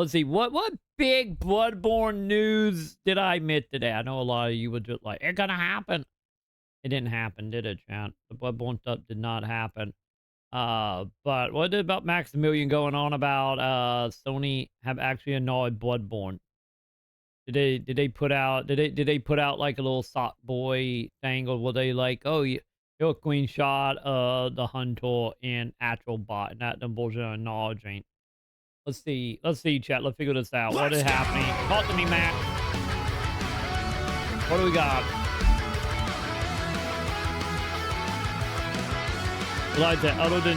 Let's see, what big Bloodborne news did I miss today? I know a lot of you were just like, it's gonna happen. It didn't happen, did it, chat? The Bloodborne stuff did not happen. But what about Maximilian going on about Sony have actually annoyed Bloodborne? Did they put out like a little sock boy thing, or were they like, oh, you're a screenshot of the Hunter and actual bot, and that the bullshit acknowledging? Let's see, chat. Let's figure this out. What is happening? Talk to me, Matt. What do we got? Like that, other than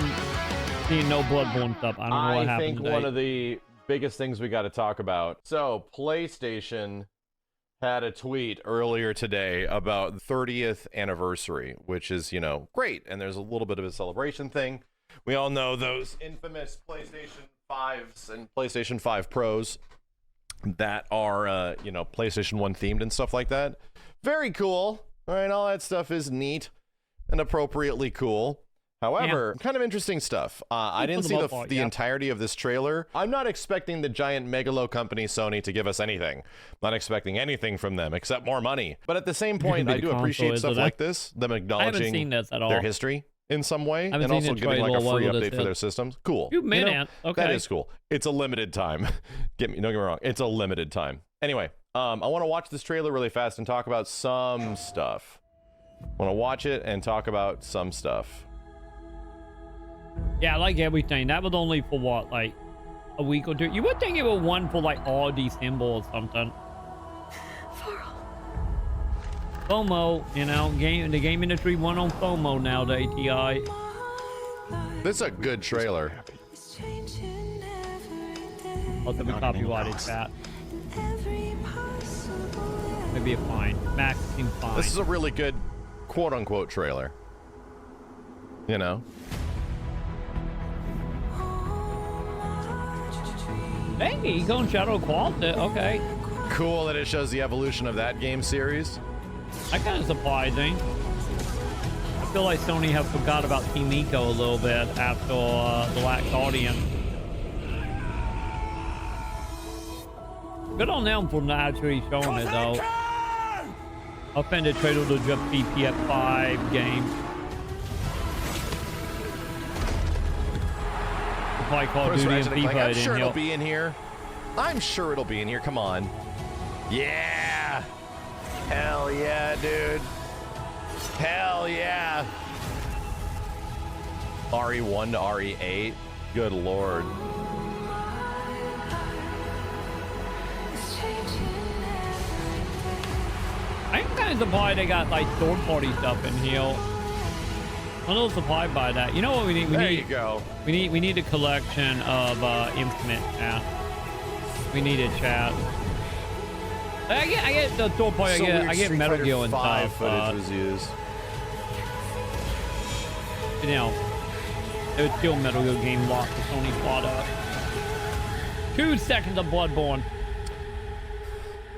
seeing no Bloodborne stuff, I don't know what happened. I think today. one of the biggest things we got to talk about. So, PlayStation had a tweet earlier today about the 30th anniversary, which is, you know, great. And there's a little bit of a celebration thing. We all know those infamous PlayStation 5s and PlayStation 5 Pros that are, you know, PlayStation 1 themed and stuff like that. Very cool. All right, all that stuff is neat and appropriately cool. However, kind of interesting stuff. I didn't see the entirety of this trailer. I'm not expecting the giant megalo company Sony to give us anything. I'm not expecting anything from them except more money. But at the same point, I do appreciate stuff like this, them acknowledging their history in some way, and also giving like a free update for their systems. Cool. You know, okay. That is cool. It's a limited time. Don't get me wrong. It's a limited time. Anyway, I want to watch this trailer really fast and talk about some stuff. I want to watch it and talk about some stuff. Yeah, like everything. That was only for what, like a week or two? You would think it was one for like all December or something. FOMO, you know, the game industry won on FOMO now, the ATI. This is a good trailer. Also, we copyrighted chat. Maybe a fine. Max seems fine. This is a really good quote-unquote trailer. You know? Hey, he's going Shadow Quality. Okay. Cool that it shows the evolution of that game series. That kind of surprising. I feel like Sony have forgot about Team Eco a little bit after the Black Guardian. Good on them for not actually showing it though. Offended trailer to just BPF5 game. Probably Call of Duty and FIFA. I'm sure it'll be in here. I'm sure it'll be in here. Come on. Yeah. Hell yeah, dude. Hell yeah. RE1 to RE8. Good lord. I'm kind of surprised they got like third-party stuff in here. I'm a little surprised by that. You know what we need? We need a collection of Infinite chat. We need a chat. I get the third party. I get Metal Gear and stuff. Footage was used. You know, it was still Metal Gear game locked for Sony product. 2 seconds of Bloodborne.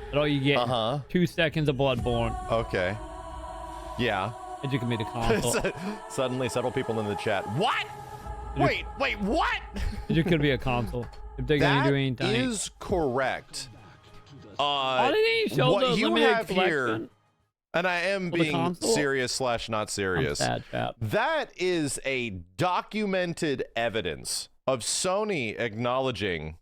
That's all you get. 2 seconds of Bloodborne. Okay. Yeah. And you can be the console. Suddenly, several people in the chat. What? Wait, what? It could be a console. If they're gonna do anything. That is correct. Why did he show what the you have collection? here, and I am being serious / not serious. That is a documented evidence of Sony acknowledging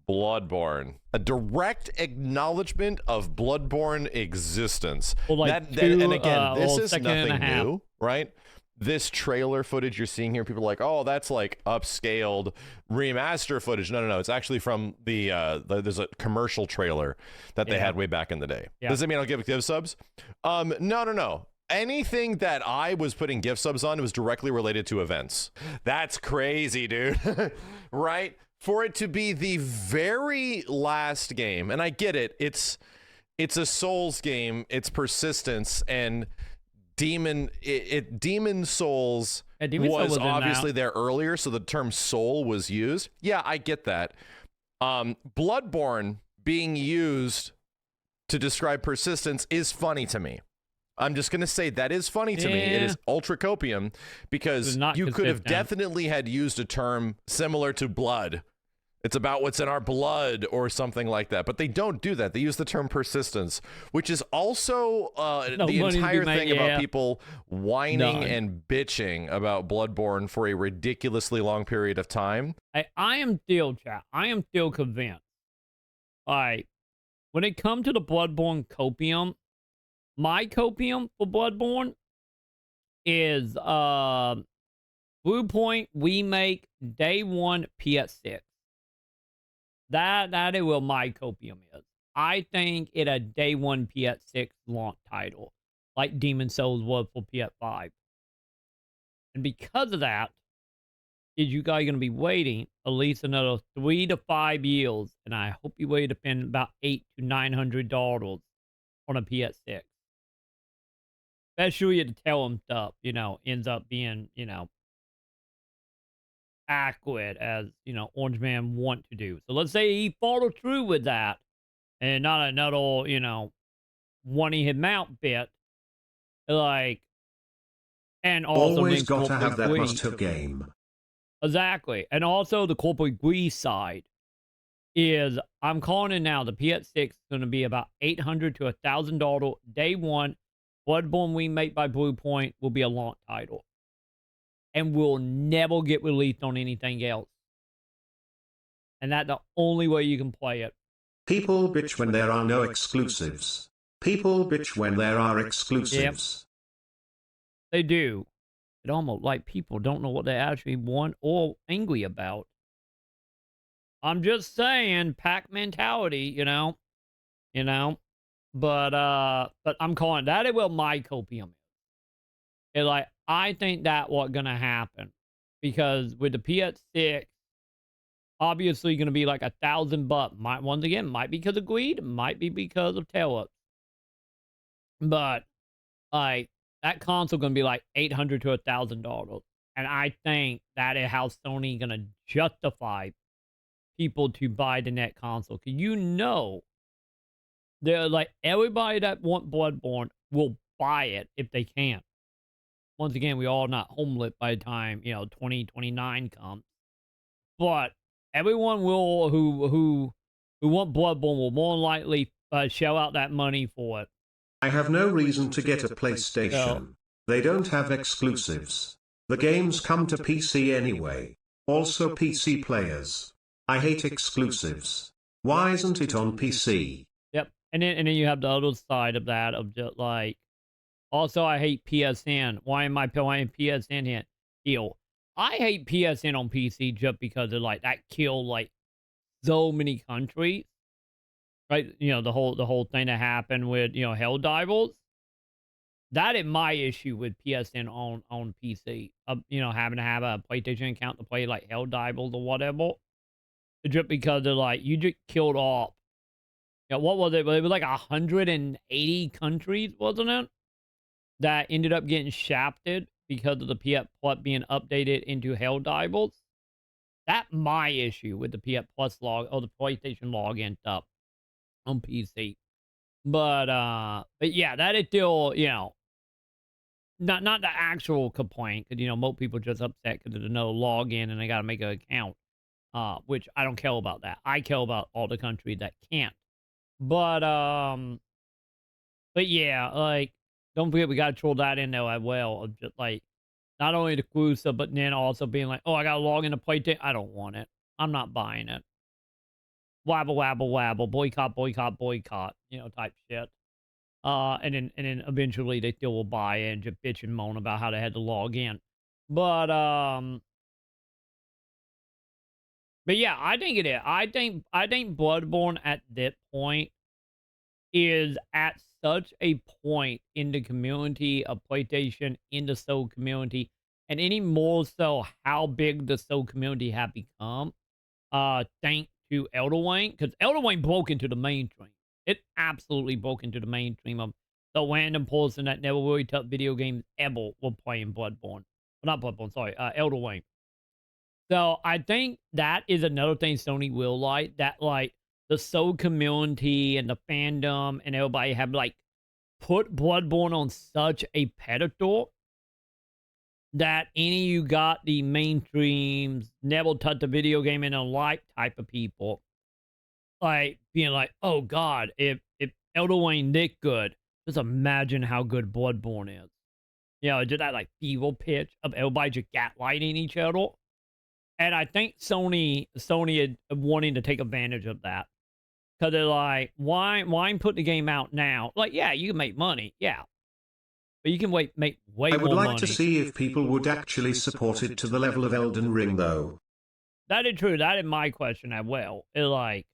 Bloodborne, a direct acknowledgement of Bloodborne existence. Well, like and again, this is nothing new, right? This trailer footage you're seeing here, people are like, oh, that's like upscaled remaster footage. No, it's actually from there's a commercial trailer that they had way back in the day. Does that mean I'll give gift subs? No. Anything that I was putting gift subs on was directly related to events. That's crazy, dude. Right? For it to be the very last game, and I get it, it's a Souls game, it's persistence, and Demon Souls was obviously there earlier, so the term soul was used. Yeah, I get that. Bloodborne being used to describe persistence is funny to me. I'm just going to say that is funny to me. It is ultra copium because you could have definitely had used a term similar to blood It's about what's in our blood or something like that. But they don't do that. They use the term persistence, which is also the entire thing about people whining and bitching about Bloodborne for a ridiculously long period of time. I am still convinced. When it comes to the Bloodborne copium, my copium for Bloodborne is Bluepoint remake day one PS6. That is what my copium is. I think it a day one PS6 launch title, like Demon Souls was for PS5. And because of that, is you guys going to be waiting at least another 3 to 5 years, and I hope you wait to spend about $800 to $900 on a PS6. Especially to tell them stuff, ends up being, accurate as, Orange Man want to do. So let's say he followed through with that and not another, one he had mount bit. Like, and also always gotta have that must-have game. Exactly. And also the corporate greed side is, I'm calling it now, the PS6 is going to be about $800 to $1,000 day one. Bloodborne remake by Bluepoint will be a launch title. And will never get released on anything else. And that's the only way you can play it. People bitch when there are no exclusives. People bitch when there are exclusives. Yep. They do. It almost like people don't know what they actually want or angry about. I'm just saying, pack mentality, But I'm calling that is what my copium is. And like, I think that what's gonna happen, because with the PS6, obviously going to be like $1,000. Once again, might be because of greed, might be because of tail-ups. But like, that console going to be like $800 to $1,000, and I think that is how Sony going to justify people to buy the next console. Because they're like, everybody that want Bloodborne will buy it if they can. Once again, we all not homelit by the time 2029 comes, but everyone will who want Bloodborne will more than likely shell out that money for it. I have no reason to get a PlayStation. They don't have exclusives. The games come to PC anyway. Also PC players. I hate exclusives. Why isn't it on PC? Yep. And then you have the other side of that, of just like, also I hate PSN. Why am I playing PSN here? Deal. I hate PSN on PC just because of like that killed like so many countries. Right? The whole thing that happened with, Helldivers. That is my issue with PSN on PC. Having to have a PlayStation account to play like Helldivers or whatever. Just because of like, you just killed off. What was it? It was like 180 countries, wasn't it? That ended up getting shafted because of the PS Plus being updated into Helldivers. That's my issue with the PS Plus log or the PlayStation login stuff on PC. But yeah, that is still, not the actual complaint, because most people just upset because there's no login and they got to make an account. Which I don't care about that. I care about all the countries that can't. But yeah, like, don't forget we gotta throw that in there as well. Of just like, not only the exclusive, but then also being like, oh, I gotta log into PlayStation. I don't want it. I'm not buying it. Wabble, wabble, wabble, boycott, boycott, boycott, type shit. And then eventually they still will buy it and just bitch and moan about how they had to log in. But yeah, I think it is. I think Bloodborne at this point is at such a point in the community of PlayStation, in the Soul community, and any more so how big the Soul community have become. Thanks to Elder Wayne, because Elder Wayne broke into the mainstream. It absolutely broke into the mainstream of the random person that never really touched video games ever were playing Bloodborne. Well, not Bloodborne, sorry, Elder Wayne. So I think that is another thing Sony will like, that like the Soul community and the fandom and everybody have like put Bloodborne on such a pedestal that any you got the mainstreams, never touch the video game in a life type of people, like being like, oh God, if Elder Wayne this good, just imagine how good Bloodborne is. You know, just that like feeble pitch of everybody just gaslighting each other. And I think Sony is wanting to take advantage of that. Because they're like, why put the game out now? Like, yeah, you can make money. Yeah. But you can make way I would more like money. to see if people would actually support it to the level of Elden Ring, though. That is true. That is my question as well. It's like,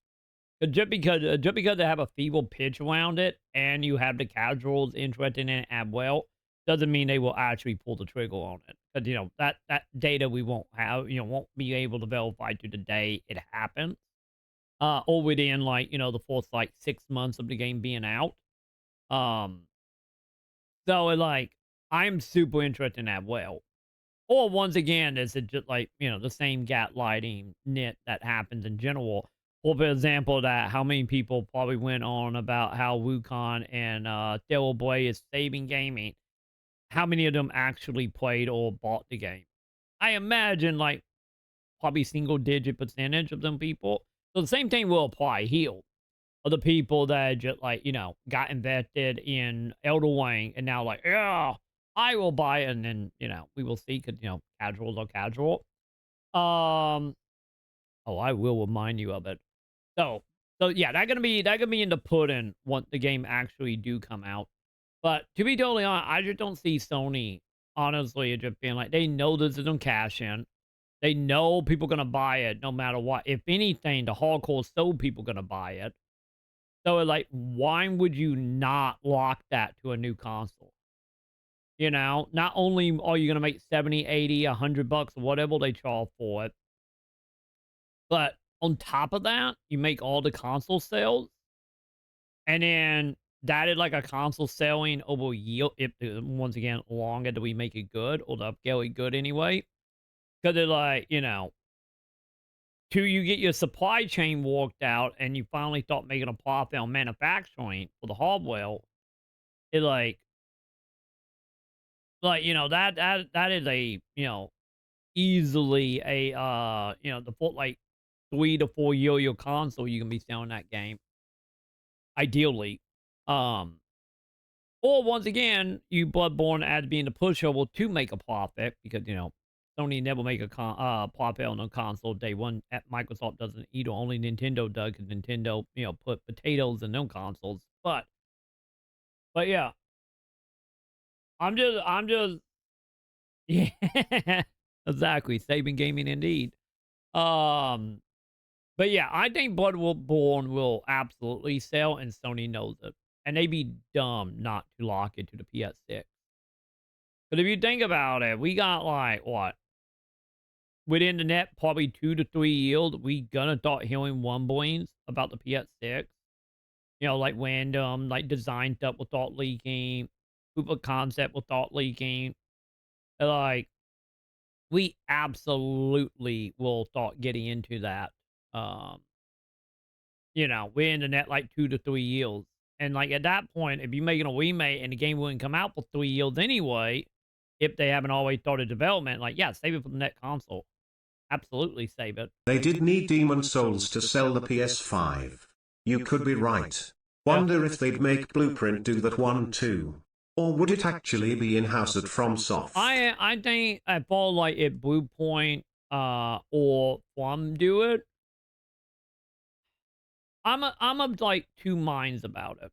just because they have a feeble pitch around it and you have the casuals interested in it as well, doesn't mean they will actually pull the trigger on it. Because, you know, that data we won't have, you know, won't be able to verify to the day it happens. Or within, like, you know, the first, like, 6 months of the game being out. Um, so, like, I'm super interested in that well. Or once again, is it just like, you know, the same gaslighting nit that happens in general? Or for example, that how many people probably went on about how Wukong and Boy is saving gaming. How many of them actually played or bought the game? I imagine like probably single digit percentage of them people. So the same thing will apply here. Of the people that just like, you know, got invested in Elder Wing and now like, yeah, I will buy it. And then, you know, we will see, because, you know, casuals are casual. Oh, I will remind you of it. So, yeah, that gonna be in the pudding once the game actually do come out. But to be totally honest, I just don't see Sony, honestly, just being like, they know this is on cash in. They know people gonna buy it no matter what. If anything, the hardcore soul people gonna buy it. So, like, why would you not lock that to a new console? You know, not only are you going to make 70, 80, $100, whatever they charge for it, but on top of that, you make all the console sales. And then that is like a console selling over yield. If once again, longer do we make it good or the upscale it good anyway? Because they're like, you know, till you get your supply chain worked out and you finally start making a profit on manufacturing for the hardware, it like, you know, that is a, you know, easily a, you know, the full, like, 3 to 4 year console you can be selling that game, ideally. Um, or once again, you Bloodborne as being the pushover to make a profit because, you know, Sony never make a profit on a console day one. At Microsoft doesn't either. Only Nintendo does because Nintendo, you know, put potatoes in them consoles. But yeah, I'm just yeah, exactly. Saving gaming indeed. Um, but yeah, I think Bloodborne will absolutely sell, and Sony knows it. And they'd be dumb not to lock it to the PS6. But if you think about it, we got like what? Within the net, probably 2 to 3 years, we gonna start hearing rumblings about the PS6. You know, like random, like design stuff will start leaking, proof of concept will start leaking. Like, we absolutely will start getting into that. Um, you know, we're in the net like 2 to 3 years. And like at that point, if you're making a remake and the game wouldn't come out for 3 years anyway, if they haven't always started development, like, yeah, save it for the next console. Absolutely save it. They did need Demon Souls to sell the PS5. You could be right. Yeah. Wonder if they'd make Blueprint do that one too. Or would it actually be in-house at FromSoft? I think I feel like if Bluepoint or From do it, I'm of like two minds about it.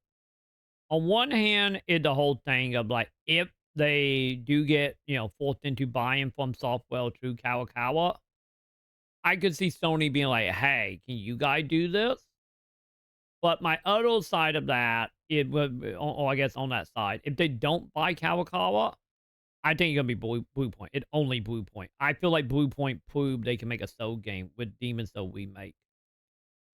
On one hand, is the whole thing of like if they do get, you know, forced into buying from software through Kawakawa, I could see Sony being like, hey, can you guys do this? But my other side of that, it would, or I guess on that side, if they don't buy Kawakawa, I think it's gonna be Bluepoint. It only Bluepoint. I feel like Bluepoint proved they can make a Soul game with Demon Soul remake.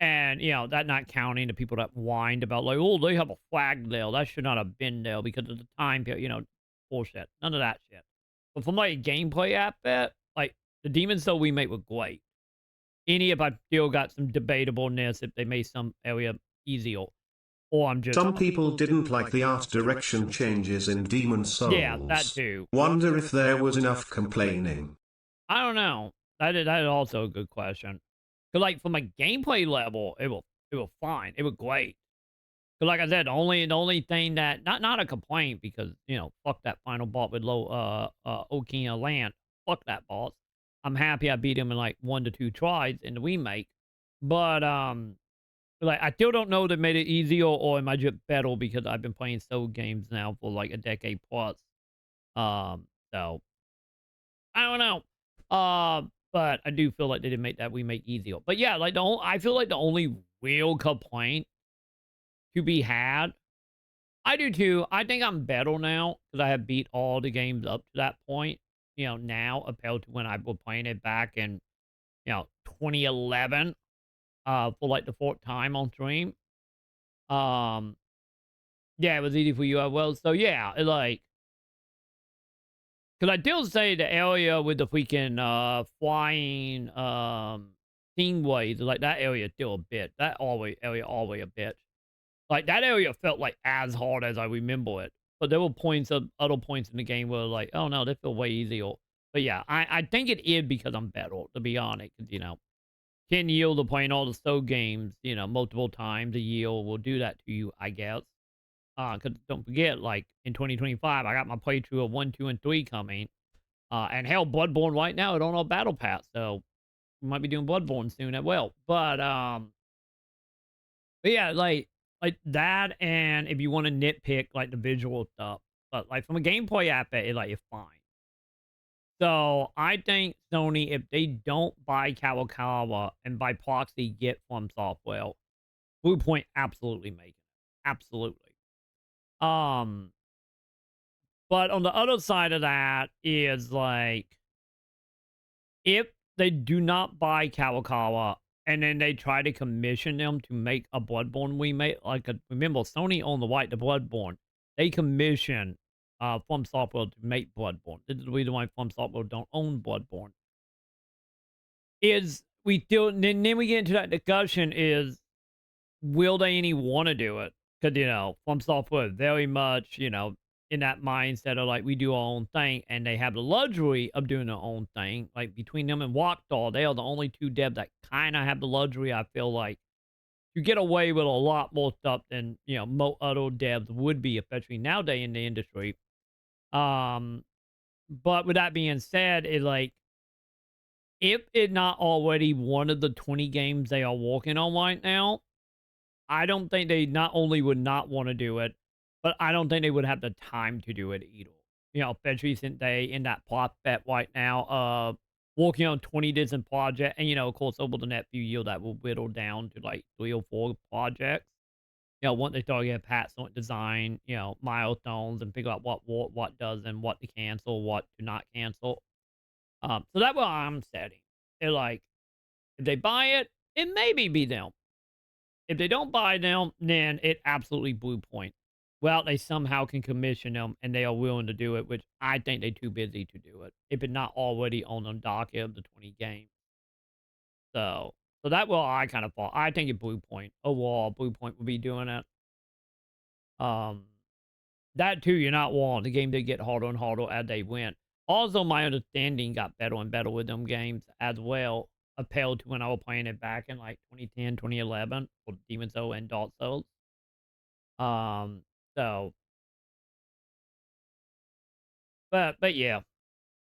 And, you know, that not counting the people that whined about, like, oh, they have a flag there. That should not have been there because of the time period, you know, bullshit. None of that shit. But from like a gameplay aspect, like, the Demon Soul remake was great. Any if I still got some debatableness if they made some area easier. or I'm just... Some people didn't like the art direction changes in Demon Souls. Yeah, that too. Wonder if there was enough complaining. I don't know. That is also a good question. Cause like from a gameplay level, it was fine. It was great. Cause like I said, the only thing that not a complaint, because you know, fuck that final boss with low Okina land. Fuck that boss. I'm happy I beat him in like 1 to 2 tries in the remake. But like I still don't know if they made it easier or am I just better because I've been playing Soul games now for like a decade plus. So I don't know. But I do feel like they didn't make that remake easier. But yeah, like I feel like the only real complaint to be had, I do too. I think I'm better now because I have beat all the games up to that point. You know, now compared to when I was playing it back in 2011. For like the 4th time on stream. Yeah, it was easy for you as well. So yeah, it like, because I still say the area with the freaking flying stingrays, like that area is still a bit. That area always a bit. Like that area felt like as hard as I remember it. But there were other points in the game where like, oh no, this feels way easier. But yeah, I think it is because I'm better, to be honest. 'Cause, 10 years of playing all the Soul games, multiple times a year will do that to you, I guess. Because don't forget, like, in 2025, I got my playthrough of 1, 2, and 3 coming. And hell, Bloodborne right now, it on our Battle Pass, so we might be doing Bloodborne soon as well. But yeah, like that, and if you want to nitpick, like, the visual stuff. But, like, from a gameplay aspect, it's fine. So I think Sony, if they don't buy Kawakawa and by proxy get FromSoftware, Bluepoint absolutely make it. Absolutely. But on the other side of that is like, if they do not buy Kawakawa and then they try to commission them to make a Bloodborne remake, remember Sony owned the right to Bloodborne. They commission FromSoftware to make Bloodborne. This is the reason why FromSoftware don't own Bloodborne. Then we get into that discussion is, will they any want to do it? Because, FromSoftware very much, in that mindset of like, we do our own thing, and they have the luxury of doing their own thing. Like between them and Walkdog, they are the only 2 devs that kind of have the luxury, I feel like, to get away with a lot more stuff than, most other devs would be, especially nowadays in the industry. But with that being said, if it not already one of the 20 games they are working on right now, I don't think they not only would not want to do it, but I don't think they would have the time to do it either. Especially since they in that plot bet right now, working on 20 different projects. And, of course, over the next few years, that will whittle down to like 3 or 4 projects. Once they start getting patch on design, milestones and figure out what does and what to cancel, what to not cancel. So that's what I'm setting. They're like, if they buy it, it maybe be them. If they don't buy them, then it absolutely Bluepoint. Well, they somehow can commission them, and they are willing to do it, which I think they're too busy to do it, if it's not already on the docket of the 20 games. So that will I kind of thought. I think it Bluepoint. Overall, Bluepoint will be doing it. That too, you're not wrong. The game did get harder and harder as they went. Also, my understanding got better and better with them games as well, compared to when I was playing it back in like 2010, 2011 for Demon Souls and Dark Souls. So, but yeah,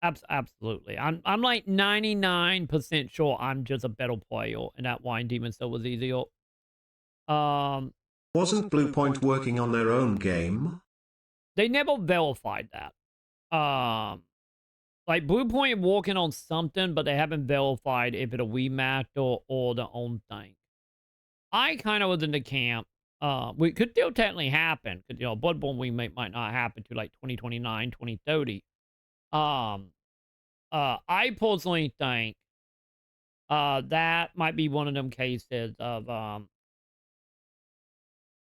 absolutely. I'm like 99% sure I'm just a better player, and that why Demon Souls was easier. Wasn't Bluepoint working on their own game? They never verified that. Like Bluepoint working on something, but they haven't verified if it's a remaster or their own thing. I kind of was in the camp. We could still technically happen because Bloodborne remake might not happen to like 2029, 2030. I personally think that might be one of them cases of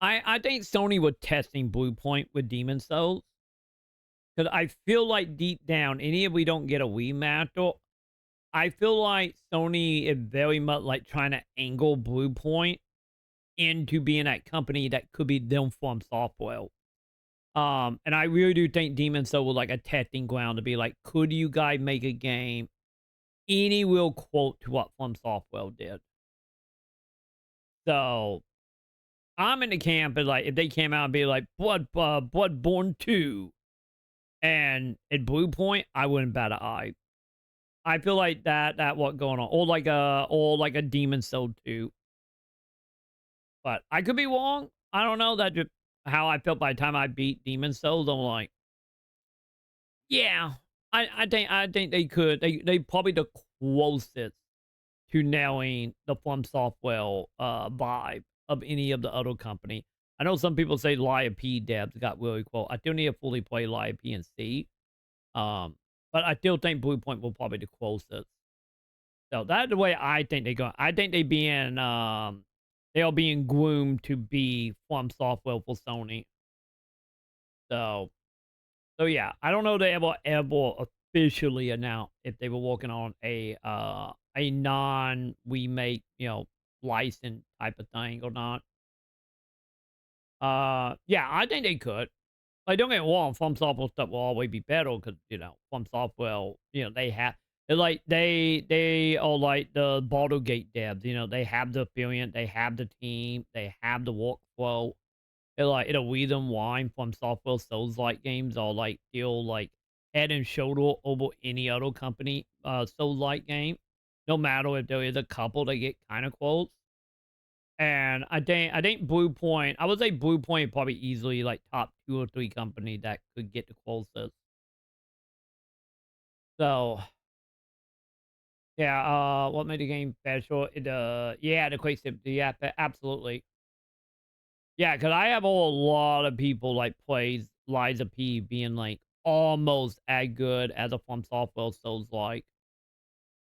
I think Sony was testing Bluepoint with Demon Souls. Because I feel like deep down, if we don't get a remaster, I feel like Sony is very much like trying to angle Bluepoint into being that company that could be them from software. And I really do think Demon's Soul was like a testing ground to be like, could you guys make a game any real quote to what FromSoftware did? So I'm in the camp of like, if they came out and be like Bloodborne 2 and at Blue Point, I wouldn't bat an eye. I feel like that what going on, or like a Demon's Soul 2. But I could be wrong. I don't know. That just how I felt by the time I beat Demon's Souls. I'm like, yeah, I think they could. They probably the closest to nailing the FromSoftware vibe of any of the other company. I know some people say Liar P devs got really close. I still need to fully play Liar P and see. But I still think Blue Point will probably the closest. So that's the way I think they go. I think they they are being groomed to be FromSoftware for Sony. So yeah, I don't know if they ever officially announced if they were working on a non-remake, license type of thing or not. Yeah, I think they could. Like, don't get me wrong, FromSoftware stuff will always be better because, FromSoftware, they have, they are like the Baldur's Gate devs, they have the experience, they have the team, they have the workflow. They're like, it'll reason why FromSoftware Souls-like games are like still like head and shoulder over any other company Souls-like game. No matter if there is a couple that get kind of close. And I think Blue Point, I would say Blue Point probably easily like top 2 or 3 company that could get the closest. So yeah, what made the game special? Yeah, the quick step, yeah, absolutely. Yeah, because I have a lot of people like plays Liza P being like almost as good as a FromSoftware Souls like.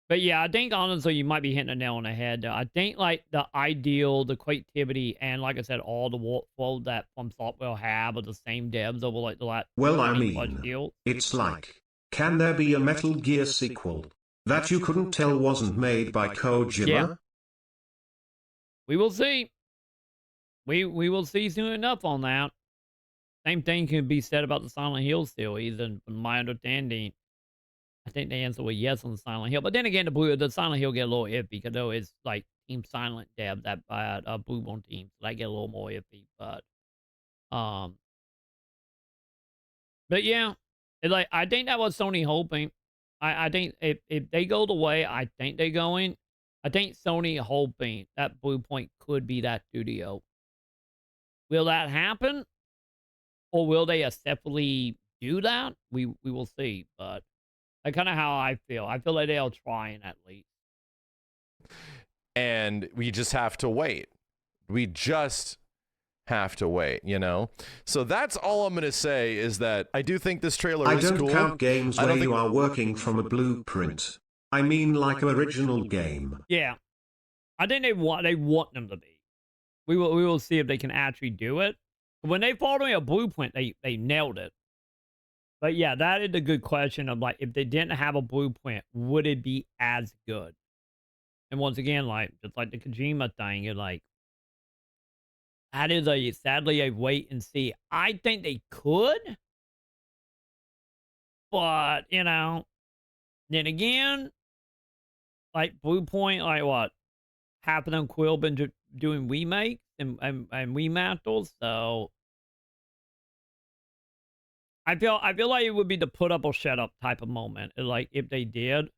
But yeah, I think honestly you might be hitting a nail on the head. I think like the ideal, the creativity, and like I said, all the workflow that FromSoftware have are the same devs over like the last. Well, I mean, it's like, can there be a Metal Gear sequel that you couldn't tell wasn't made by Kojima? Yeah. We will see. We will see soon enough on that. Same thing can be said about the Silent Hill series, and from my understanding, I think the answer was yes on the Silent Hill. But then again, the Silent Hill get a little iffy because though it's like Team Silent dev that Bloodborne team, so that get a little more iffy. But yeah, it's like I think that was Sony hoping. I think if they go the way I think they're going, I think Sony hoping that Blue Point could be that studio. Will that happen? Or will they acceptably do that? We will see. But that's kind of how I feel. I feel like they're trying at least. And we just have to wait. We just have to wait, So that's all I'm going to say is that I do think this trailer is cool. I don't count games where you are working from a blueprint. I mean like an original game. Yeah. I think they want them to be. We will see if they can actually do it. When they followed a blueprint, they nailed it. But yeah, that is a good question of like, if they didn't have a blueprint, would it be as good? And once again, like, just like the Kojima thing, you're like, that is sadly a wait and see. I think they could. But, then again, like Blue Point, like what? Half of them Quill been doing remakes and remasters, so I feel like it would be the put up or shut up type of moment. Like if they did,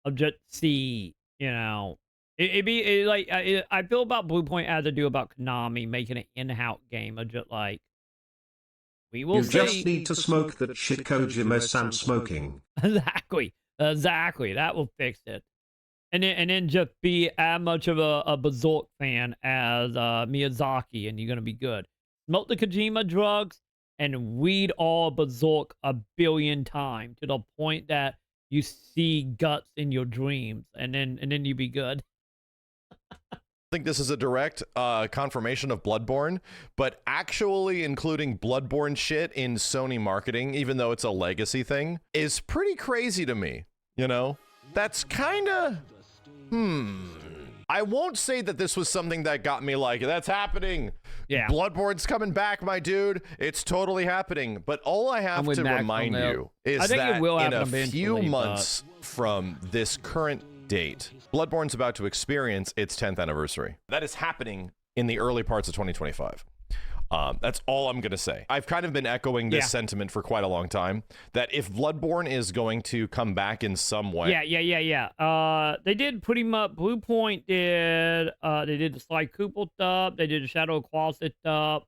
I'll just see, it'd be like I feel about Blue Point as I do about Konami making an in-house game. Of just like we will see. You just need to smoke that shit Kojima-san smoking. Exactly. That will fix it. And then just be as much of a Berserk fan as Miyazaki, and you're going to be good. Smoke the Kojima drugs and read all Berserk a billion times to the point that you see guts in your dreams, and then you be good. I think this is a direct confirmation of Bloodborne, but actually including Bloodborne shit in Sony marketing, even though it's a legacy thing, is pretty crazy to me. That's kind of... I won't say that this was something that got me like, that's happening. Yeah. Bloodborne's coming back, my dude. It's totally happening. But all I have to remind you is that in a few months from this current date, Bloodborne's about to experience its 10th anniversary. That is happening in the early parts of 2025. That's all I'm going to say. I've kind of been echoing this sentiment for quite a long time, that if Bloodborne is going to come back in some way. Yeah. They did pretty much, Blue Point did, they did the Sly Cooper stuff, they did the Shadow of Colossus stuff,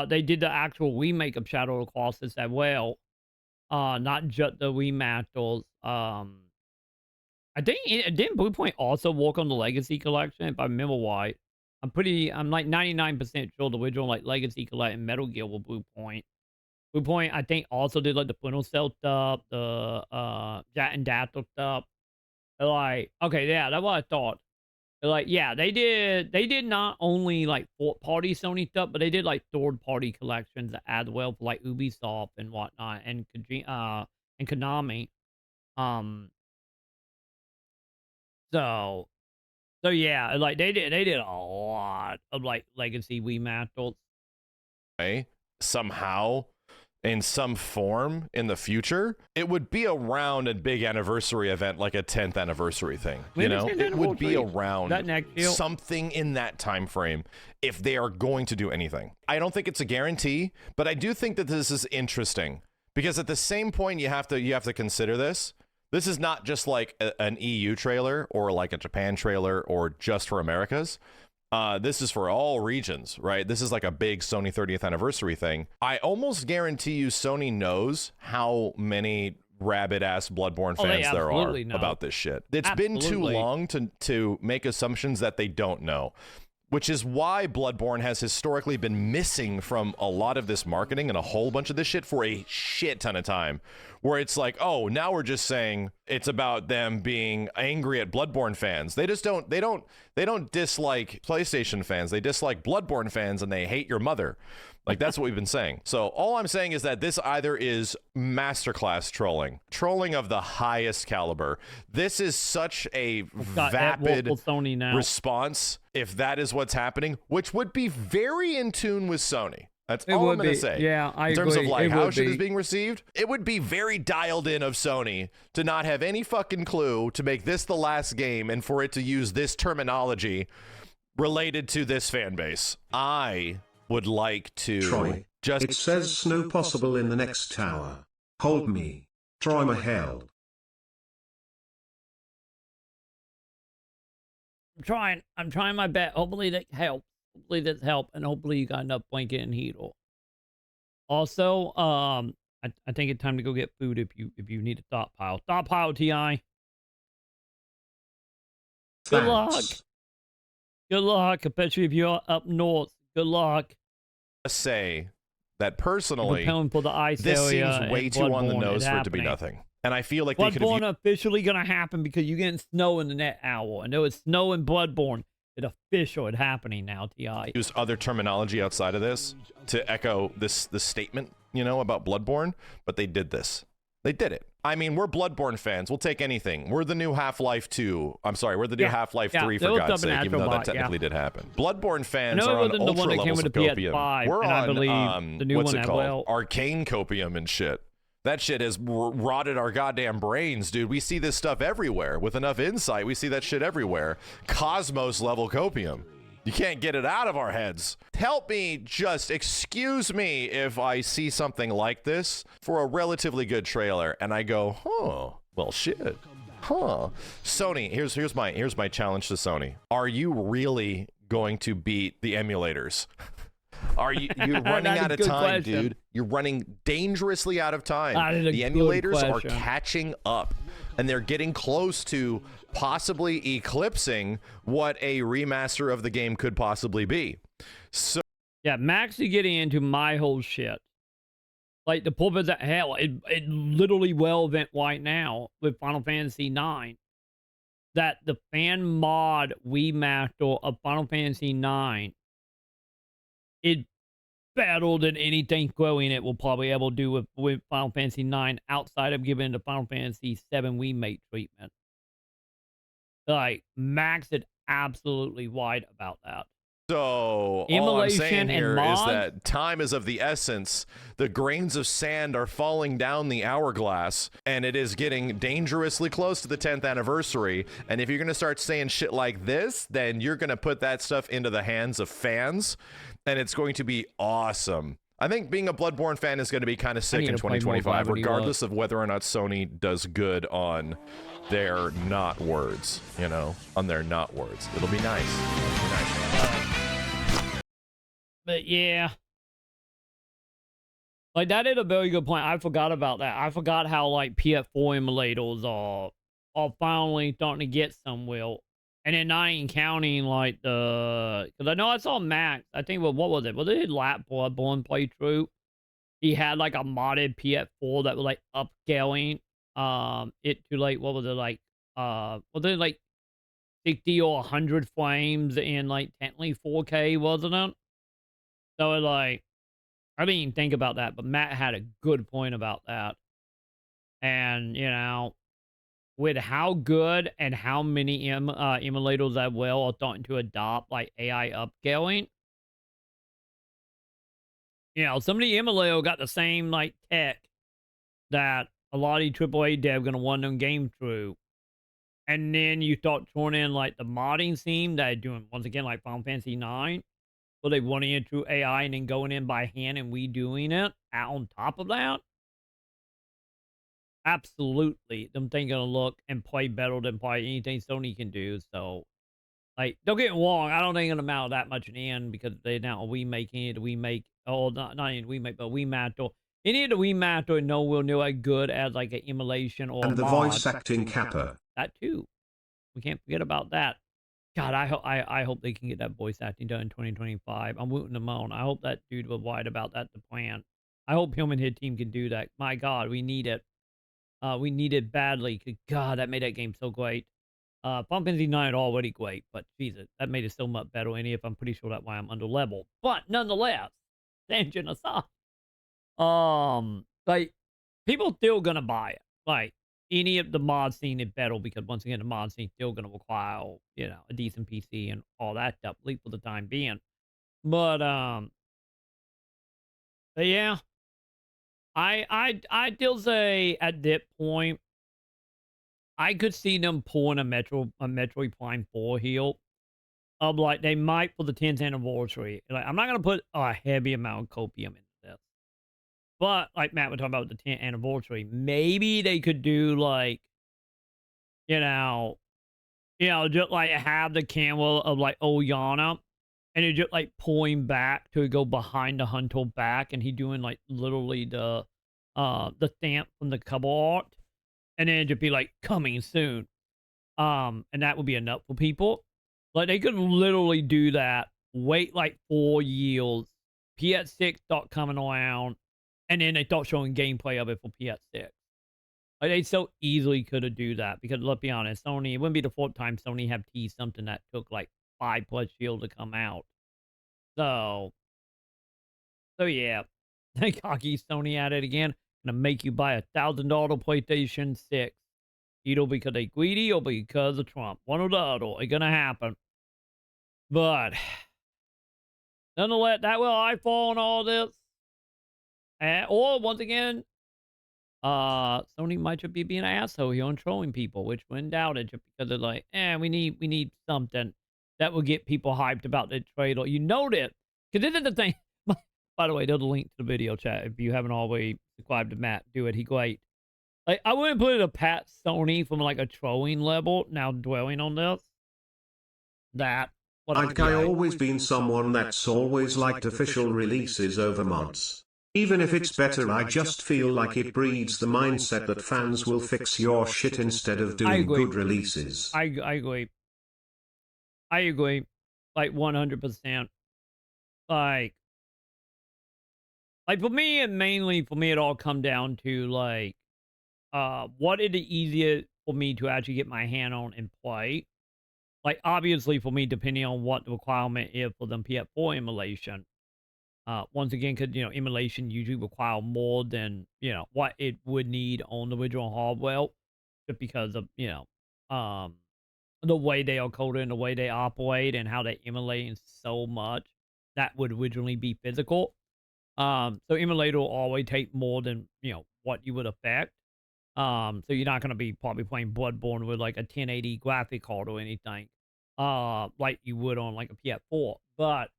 they did the actual remake of Shadow of Colossus as well, not just the remasters. I think, didn't Blue Point also work on the Legacy Collection, if I remember right? I'm like 99% sure the original like Legacy Collection Metal Gear were Blue Point. Blue Point, I think, also did like the Splinter Cell stuff, the Jack and Daxter stuff. They're like, okay, yeah, that's what I thought. They're like, yeah, they did not only like fourth-party Sony stuff, but they did like third-party collections as well for like Ubisoft and whatnot, and Konami. So yeah, like they did a lot of like Legacy remasters. Somehow, in some form, in the future, it would be around a big anniversary event, like a 10th anniversary thing. You know, it would be around that next year, something in that time frame, if they are going to do anything. I don't think it's a guarantee, but I do think that this is interesting, because at the same point, you have to consider this. This is not just like an EU trailer or like a Japan trailer or just for Americas. This is for all regions, right? This is like a big Sony 30th anniversary thing. I almost guarantee you Sony knows how many rabid-ass Bloodborne fans there are about this shit. It's been too long to make assumptions that they don't know, which is why Bloodborne has historically been missing from a lot of this marketing and a whole bunch of this shit for a shit ton of time, where it's like, oh, now we're just saying it's about them being angry at Bloodborne fans. They don't dislike PlayStation fans. They dislike Bloodborne fans, and they hate your mother. Like, that's what we've been saying. So all I'm saying is that this either is masterclass trolling of the highest caliber. This is such a vapid response, if that is what's happening, which would be very in tune with Sony. That's all I'm going to say. Yeah, I agree. In terms of like how shit is being received, it would be very dialed in of Sony to not have any fucking clue to make this the last game and for it to use this terminology related to this fan base. I would like to Troy, it says snow possible in the next tower. Hold me. Troy Mahel. I'm trying my best. Hopefully that helps. Hopefully that's help, and hopefully you got enough blanket and heater. Also, I think it's time to go get food if you need a stockpile. Stockpile, TI. Good luck. Good luck, especially if you're up north. Good luck. Say that personally, for the ice this seems way too on the nose for it to be nothing. And I feel like Bloodborne officially gonna happen because you're getting snow in the next hour. I know it's snow in Bloodborne. It's official. It's happening now, TI. Use other terminology outside of this to echo this statement, you know, about Bloodborne, but they did this. They did it. I mean, we're Bloodborne fans. We'll take anything. We're the new Half-Life 2. I'm sorry, we're the new Half-Life 3, for God's sake, even though that technically did happen. Bloodborne fans are on ultra levels of copium. We're on, the new what's one it called? Arcane copium and shit. That shit has rotted our goddamn brains, dude. We see this stuff everywhere. With enough insight, we see that shit everywhere. Cosmos level copium. You can't get it out of our heads. Help me, just excuse me if I see something like this for a relatively good trailer and I go, huh, well shit. Huh. Sony, here's my challenge to Sony. Are you really going to beat the emulators? You're running out of time, dude. You're running dangerously out of time. The emulators are catching up, and they're getting close to possibly eclipsing what a remaster of the game could possibly be. So yeah, Max is getting into my whole shit. Like the purpose of hell, it literally relevant right now with Final Fantasy IX. That the fan mod remaster of Final Fantasy IX, it better than anything growing it will probably able to do with Final Fantasy IX outside of giving the Final Fantasy VII remake treatment. Like, Max is absolutely right about that. So all I'm saying here is that time is of the essence. The grains of sand are falling down the hourglass, and it is getting dangerously close to the 10th anniversary. And if you're going to start saying shit like this, then you're going to put that stuff into the hands of fans, and it's going to be awesome. I think being a Bloodborne fan is going to be kind of sick in 2025, regardless of whether or not Sony does good on their not words, you know, on their not words. It'll be nice. It'll be nice. But yeah, like that is a very good point. I forgot about that. I forgot how like PS4 emulators are finally starting to get somewhere. And then not even counting like because I know I saw Max. I think what was it? Was it his lap Bloodborne playthrough? He had like a modded PS4 that was like upscaling it to like what was it like was it like 60 or 100 frames in like technically 4K, wasn't it? So like, I didn't even think about that, but Matt had a good point about that. And, you know, with how good and how many emulators that will are starting to adopt like AI upscaling, you know, some of the emulators got the same like tech that a lot of AAA dev gonna want them game through. And then you start throwing in like the modding theme that they're doing once again like Final Fantasy 9. Well, they running it through AI and then going in by hand and redoing it on top of that. Absolutely. Them things gonna look and play better than probably anything Sony can do. So, like, don't get me wrong, I don't think it'll amount that much in the end because they now remaking it, not even remake, but remaster. Any of the remaster no will know as good as like an emulation or and the mod. voice acting Kappa. That too. We can't forget about that. God, I hope they can get that voice acting done in 2025. I'm rooting them on. I hope that dude was right about that, the plan. I hope him and his team can do that. My God, we need it. We need it badly. God, that made that game so great. Final Fantasy 9 already great, but Jesus, that made it so much better. And if I'm pretty sure that's why I'm under level. But nonetheless, tangent aside, like people still gonna buy it. Like any of the mod scene is better because once again, the mod scene still gonna require, you know, a decent PC and all that stuff, at least for the time being. But yeah, I still say at that point, I could see them pulling a Metroid Prime 4 heel of like they might for the 10th anniversary. Like I'm not gonna put a heavy amount of copium into this. But like Matt was talking about the 10th anniversary, maybe they could do like, you know, just like have the camera of like Oyana and it just like pulling back to go behind the Hunter back and he doing like literally the stamp from the cover art and then it'd be like coming soon. And that would be enough for people. Like they could literally do that, wait like 4 years, PS6 start coming around, and then they start showing gameplay of it for PS6. Like they so easily could have do that because let's be honest, Sony, it wouldn't be the fourth time Sony have teased something that took like 5+ years to come out. So yeah, cocky Sony at it again. Gonna make you buy $1,000 PlayStation 6. Either because they greedy or because of Trump. One or the other. It's gonna happen. But nonetheless, that will I fall on all this. Or once again, Sony might just be being an asshole here and trolling people, which when doubted, just because they're like, we need something that will get people hyped about the trailer. You know that. Because this is the thing. By the way, there's a link to the video chat. If you haven't already subscribed to Matt, do it. He great. Like, I wouldn't put it a pat Sony from like a trolling level. Now dwelling on this. I've always been someone that's always liked official releases over mods. Even if it's better, I just feel like it breeds the mindset that fans will fix your shit instead of doing good releases. I agree. I agree. Like 100%. Like for me, and mainly for me, it all come down to like, what is the easiest for me to actually get my hand on and play? Like, obviously, for me, depending on what the requirement is for the PS4 emulation. Once again, because, you know, emulation usually require more than, you know, what it would need on the original hardware. Just because of, you know, once the way they are coded and the way they operate and how they emulate so much that would originally be physical. So emulator will always take more than, what you would expect. So you're not going to be probably playing Bloodborne with like a 1080 graphic card or anything, like you would on like a PS4. But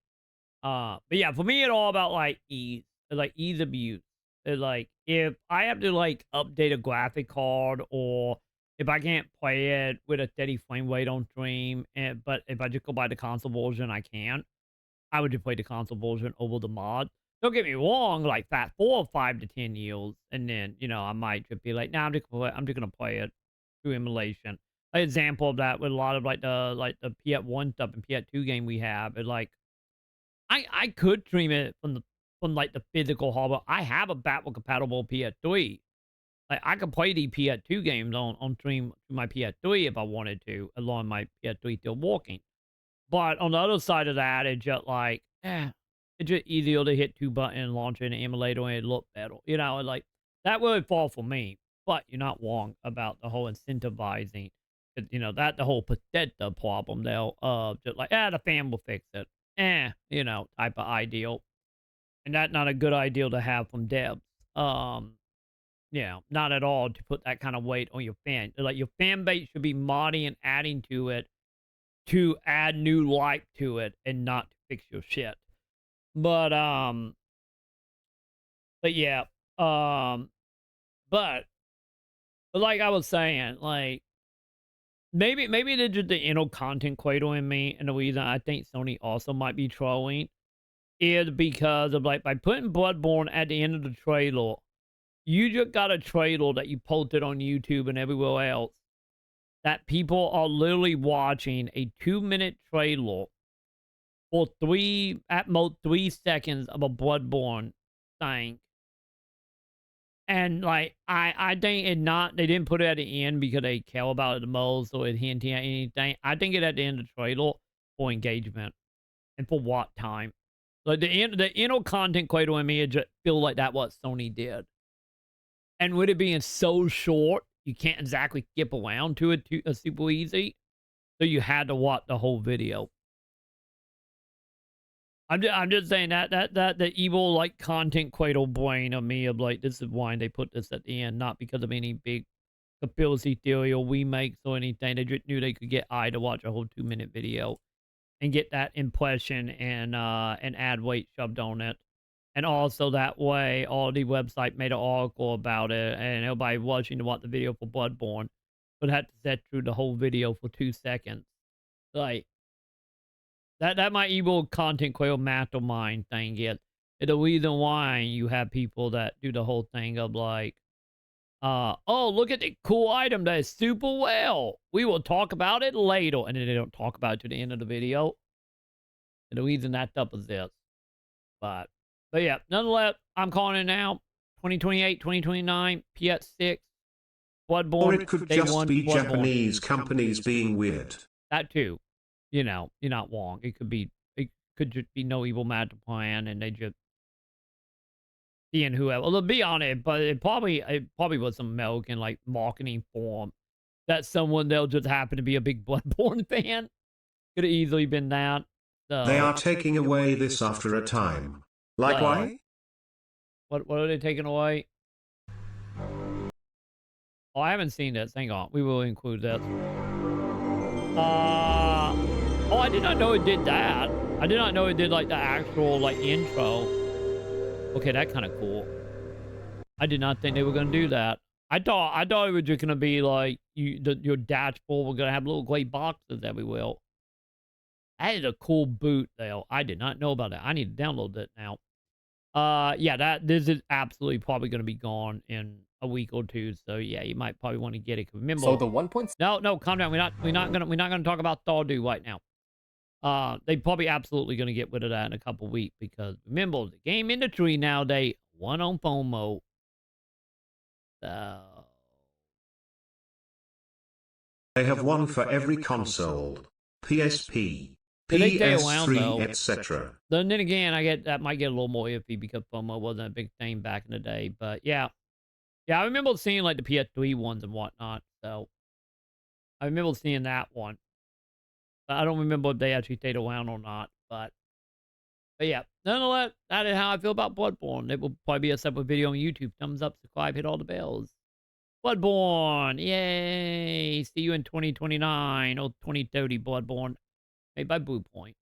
yeah, for me, it's all about like ease of use. It's like if I have to like update a graphic card or if I can't play it with a steady frame rate on stream, but if I just go buy the console version, I can. I would just play the console version over the mod. Don't get me wrong, like that 4 or 5 to 10 years, and then I might just be like, nah, I'm just gonna play it through emulation. An example of that with a lot of like the PS1 stuff and PS2 game we have is like I could stream it from like the physical hardware. I have a backward compatible PS3. Like I could play the PS2 games on stream to my PS3 if I wanted to, as long as my PS3 still working. But on the other side of that, it's just like, it's just easier to hit 2 buttons and launch an emulator and it look better. Like that would fall for me. But you're not wrong about the whole incentivizing. That the whole potato problem there of just like, the fan will fix it. Type of ideal. And that's not a good ideal to have from devs. Not at all to put that kind of weight on your fan. Like your fan base should be modding and adding to it to add new life to it and not to fix your shit. But yeah, but like I was saying, like maybe it's just the inner content creator in me, and the reason I think Sony also might be trolling is because of like by putting Bloodborne at the end of the trailer, you just got a trailer that you posted on YouTube and everywhere else that people are literally watching a 2-minute trailer for at most 3 seconds of a Bloodborne thing. And like I think they didn't put it at the end because they care about it the most or it hinting at anything. I think it at the end of the trailer for engagement and for what time. Like the inner content creator in me just feel like that what Sony did. And with it being so short, you can't exactly skip around to it super easy. So you had to watch the whole video. I'm just saying that the evil like content creator brain of me of like this is why they put this at the end, not because of any big conspiracy theory or remakes or anything. They just knew they could get I to watch a whole 2-minute video and get that impression and ad weight shoved on it. And also that way, all the website made an article about it, and everybody watching to watch the video for Bloodborne would have to sit through the whole video for 2 seconds. Like, that my evil content creator mastermind thing is. The reason why you have people that do the whole thing of like, oh, look at the cool item that is super well. We will talk about it later. And then they don't talk about it to the end of the video. And the reason that stuff is this. But yeah, nonetheless, I'm calling it now. 2028, 2029, PS6, Bloodborne. Or it could just be Japanese companies being weird. That too. You're not wrong. It could just be no evil mad plan, and they just seeing whoever. Well, to be honest, but it probably was some American like marketing form that they'll just happen to be a big Bloodborne fan. Could have easily been that. So, they are taking away this after a time. Like why? What are they taking away? Oh, I haven't seen this. Hang on. We will include that. Oh, I did not know it did that. I did not know it did like the actual like intro. Okay, that kind of cool. I did not think they were gonna do that. I thought it was just gonna be like your dashboard was gonna have little gray boxes everywhere. That is a cool boot though. I did not know about that. I need to download that now. Yeah, this is absolutely probably gonna be gone in a week or two. So yeah, you might probably want to get it. Remember, so the 1. No, calm down. We're not gonna talk about Stardew right now. They probably absolutely gonna get rid of that in a couple weeks because remember the game industry nowadays one on FOMO. So they have one for every console, PSP, PS3, etc. Then again, that might get a little more iffy because FOMO wasn't a big thing back in the day. But yeah, I remember seeing like the PS3 ones and whatnot. So I remember seeing that one. I don't remember if they actually stayed around or not, but yeah, nonetheless, that is how I feel about Bloodborne. It will probably be a separate video on YouTube. Thumbs up, subscribe, hit all the bells. Bloodborne, yay! See you in 2029 or 2030, Bloodborne. Made by Blue Point.